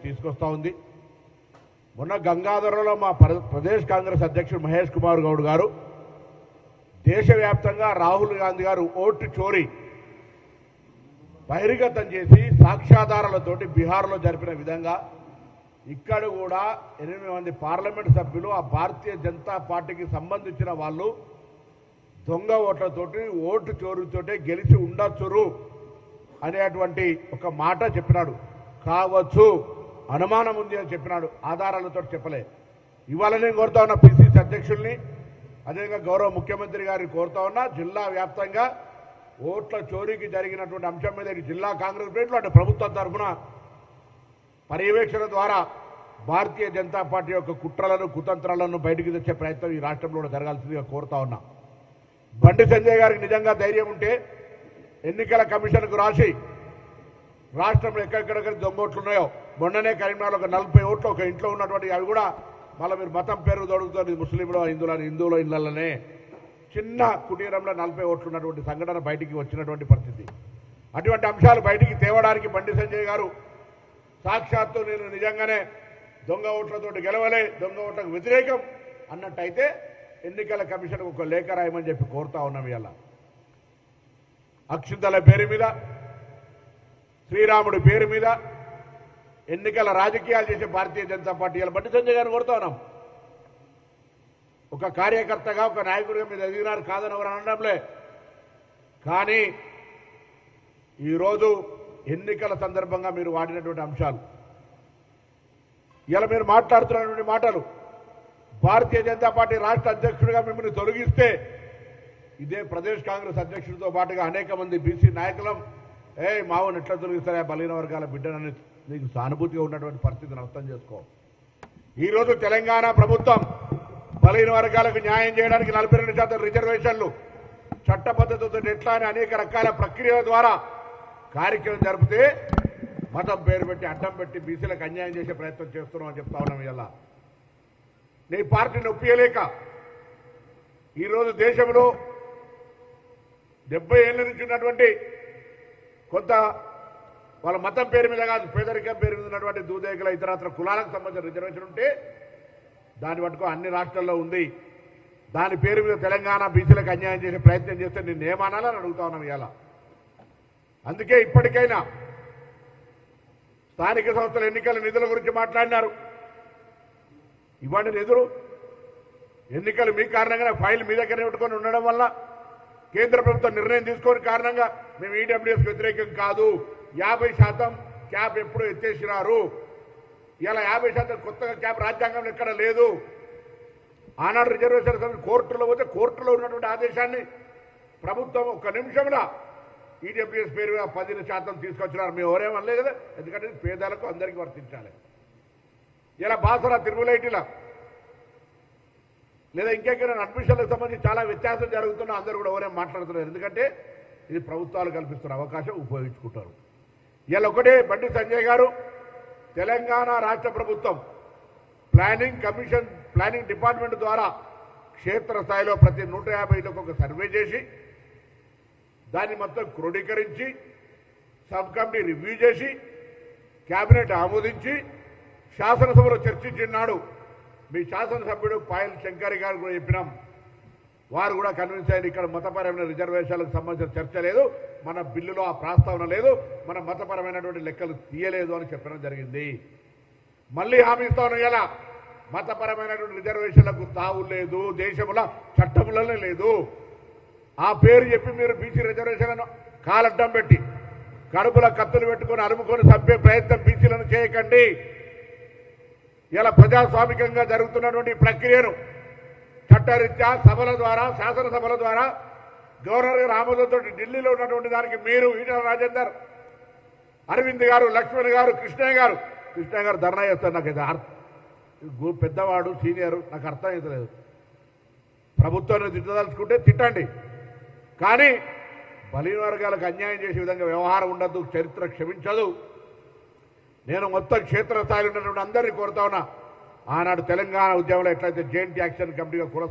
తీసుకొస్తా ఉంది. మొన్న గంగాధరలో మా ప్రదేశ్ కాంగ్రెస్ అధ్యక్షుడు మహేష్ కుమార్ గౌడ్ గారు దేశవ్యాప్తంగా రాహుల్ గాంధీ గారు ఓటు చోరీ బహిర్గతం చేసి సాక్ష్యాధారాలతోటి బీహార్లో జరిపిన విధంగా ఇక్కడ కూడా 8 మంది పార్లమెంట్ సభ్యులు ఆ భారతీయ జనతా పార్టీకి సంబంధించిన వాళ్ళు దొంగ ఓట్లతోటి ఓటు చోరీతోటే గెలిచి ఉండొచ్చురు అనేటువంటి ఒక మాట చెప్పినాడు. కావచ్చు, అనుమానం ఉంది అని చెప్పినాడు, ఆధారాలతో చెప్పలే. ఇవాళ నేను కోరుతా ఉన్నా పిసిసి అధ్యక్షుల్ని, అదేవిధంగా గౌరవ ముఖ్యమంత్రి గారిని కోరుతా ఉన్నా, జిల్లా వ్యాప్తంగా ఓట్ల చోరీకి జరిగినటువంటి అంశం మీద జిల్లా కాంగ్రెస్ ప్లేట్లు అంటే ప్రభుత్వం తరఫున పర్యవేక్షణ ద్వారా భారతీయ జనతా పార్టీ యొక్క కుట్రలను కుతంత్రాలను బయటికి తెచ్చే ప్రయత్నం ఈ రాష్ట్రంలో కూడా జరగాల్సిందిగా కోరుతా ఉన్నా. బండి సంజయ్ గారికి నిజంగా ధైర్యం ఉంటే ఎన్నికల కమిషన్కు రాసి రాష్ట్రంలో ఎక్కడెక్కడ దొంగ ఓట్లు ఉన్నాయో, మొన్ననే కరీంనగర్లో ఒక 40 ఓట్లు ఒక ఇంట్లో ఉన్నటువంటి అవి కూడా మళ్ళీ మీరు మతం పేరు దొరుకుతుంది ముస్లింలో హిందువుల ఇళ్లలోనే చిన్న కుటీరంలో 40 ఓట్లు ఉన్నటువంటి సంఘటన బయటికి వచ్చినటువంటి పరిస్థితి. అటువంటి అంశాలు బయటికి తేవడానికి బండి సంజయ్ గారు సాక్షాత్తు నేను నిజంగానే దొంగ ఓట్లతోటి గెలవలే, దొంగ ఓట్లకు వ్యతిరేకం అన్నట్టయితే ఎన్నికల కమిషన్కు ఒక లేఖ రాయమని చెప్పి కోరుతా ఉన్నాం. ఇలా అక్షింతల పేరు మీద, శ్రీరాముడి పేరు మీద ఎన్నికల రాజకీయాలు చేసే భారతీయ జనతా పార్టీ ఇలా బండి సంజయ్ గారిని కోరుతా ఉన్నాం. ఒక కార్యకర్తగా ఒక నాయకుడిగా మీద ఎదిగినారు కాదని ఎవరు అనడంలే, కానీ ఈరోజు ఎన్నికల సందర్భంగా మీరు వాడినటువంటి అంశాలు, ఇలా మీరు మాట్లాడుతున్నటువంటి మాటలు, భారతీయ జనతా పార్టీ రాష్ట్ర అధ్యక్షుడిగా మిమ్మల్ని తొలగిస్తే ఇదే ప్రదేశ్ కాంగ్రెస్ అధ్యక్షుడితో పాటుగా అనేక మంది బీసీ నాయకులం మావోని ఎట్లా తొలగిస్తారా బలహీన వర్గాల బిడ్డనని నీకు సానుభూతిగా ఉన్నటువంటి పరిస్థితిని అర్థం చేసుకో. ఈరోజు తెలంగాణ ప్రభుత్వం బలహీన వర్గాలకు న్యాయం చేయడానికి 42% రిజర్వేషన్లు చట్టబద్ధతతో ఎట్లా అని అనేక రకాల ప్రక్రియల ద్వారా కార్యక్రమం జరిపితే మతం పేరు పెట్టి అడ్డం పెట్టి బీసీలకు అన్యాయం చేసే ప్రయత్నం చేస్తున్నాం అని చెప్తా ఉన్నాం. ఇలా నీ పార్టీని ఒప్పియలేక ఈరోజు దేశంలో 70 ఏళ్ళ నుంచి ఉన్నటువంటి కొంత వాళ్ళ మతం పేరు మీద కాదు పేదరికం పేరు మీద ఉన్నటువంటి దూదేకుల ఇతరత్ర కులాలకు సంబంధించిన రిజర్వేషన్ ఉంటే దాన్ని పట్టుకో అన్ని రాష్ట్రాల్లో ఉంది. దాని పేరు మీద తెలంగాణ బీసీలకు అన్యాయం చేసే ప్రయత్నం చేస్తే నిన్ను ఏమనాలని అడుగుతా ఉన్నాం. ఇలా అందుకే ఇప్పటికైనా స్థానిక సంస్థల ఎన్నికల నిధుల గురించి మాట్లాడినారు. ఇవ్వండి నిధులు. ఎన్నికలు మీ కారణంగా ఫైల్ మీ దగ్గర పెట్టుకొని ఉండడం వల్ల కేంద్ర ప్రభుత్వం నిర్ణయం తీసుకొని కారణంగా మేము ఈడబ్ల్యూఎస్ వ్యతిరేకం కాదు, 50% క్యాప్ ఎప్పుడు ఎత్తేసినారు. ఇలా 50% కొత్తగా క్యాప్ రాజ్యాంగంలో ఎక్కడ లేదు. ఆనాడు రిజర్వేషన్ కోర్టులో పోతే కోర్టులో ఉన్నటువంటి ఆదేశాన్ని ప్రభుత్వం ఒక్క నిమిషంలో ఈడబ్ల్యూఎస్ పేరు 10% తీసుకొచ్చినారు. మేము ఎవరేమనలేదు కదా, ఎందుకంటే పేదలకు అందరికీ వర్తించాలి. ఇలా బాసరా తిరుమలైటిలా లేదా ఇంకెక్కడ అడ్మిషన్లకు సంబంధించి చాలా వ్యత్యాసం జరుగుతున్నా అందరూ కూడా ఎవరేం మాట్లాడుతున్నారు. ఎందుకంటే ఇది ప్రభుత్వాలు కల్పిస్తున్న అవకాశం ఉపయోగించుకుంటారు. ఇలా ఒకటే బండి సంజయ్ గారు తెలంగాణ రాష్ట్ర ప్రభుత్వం ప్లానింగ్ డిపార్ట్మెంట్ ద్వారా క్షేత్రస్థాయిలో ప్రతి 150లకు ఒక సర్వే చేసి దాన్ని మొత్తం క్రోడీకరించి సబ్ కమిటీ రివ్యూ చేసి కేబినెట్ ఆమోదించి శాసనసభలో చర్చించినాడు. మీ శాసనసభ్యుడు పాయల్ శంకర్ గారు కూడా చెప్పినాం, వారు కూడా కన్విన్స్ అయ్యారు. ఇక్కడ మతపరమైన రిజర్వేషన్లకు సంబంధించిన చర్చ లేదు, మన బిల్లులో ఆ ప్రస్తావన లేదు, మన మతపరమైనటువంటి లెక్కలు తీయలేదు అని చెప్పడం జరిగింది. మళ్ళీ హామీ ఇస్తాను, ఎలా మతపరమైనటువంటి రిజర్వేషన్లకు తావు లేదు, దేశంలో చట్టములనే లేదు. ఆ పేరు చెప్పి మీరు బీసీ రిజర్వేషన్లను కాలడ్డం పెట్టి కడుపుల కత్తులు పెట్టుకొని అరుముకొని చంపే ప్రయత్నం బీసీలను చేయకండి. ఇలా ప్రజాస్వామికంగా జరుగుతున్నటువంటి ప్రక్రియను చట్టరీత్యా సభల ద్వారా శాసనసభల ద్వారా గవర్నర్ గారు ఆమోదంతో ఢిల్లీలో ఉన్నటువంటి దానికి మీరు ఈటల రాజేందర్, అరవింద్ గారు, లక్ష్మణ్ గారు, కృష్ణయ్య గారు ధర్నా చేస్తారు. నాకు ఇది పెద్దవాడు సీనియర్, నాకు అర్థం అవుతలేదు. ప్రభుత్వాన్ని తిట్టదలుచుకుంటే తిట్టండి, కానీ బలహీన వర్గాలకు అన్యాయం చేసే విధంగా వ్యవహారం ఉండద్దు, చరిత్ర క్షమించదు. నేను మొత్తం క్షేత్రస్థాయిలో ఉన్నటువంటి అందరినీ కోరుతా ఉన్నా, ఆనాడు తెలంగాణ ఉద్యమంలో ఎట్లయితే జాయింట్ యాక్షన్ కమిటీగా కుల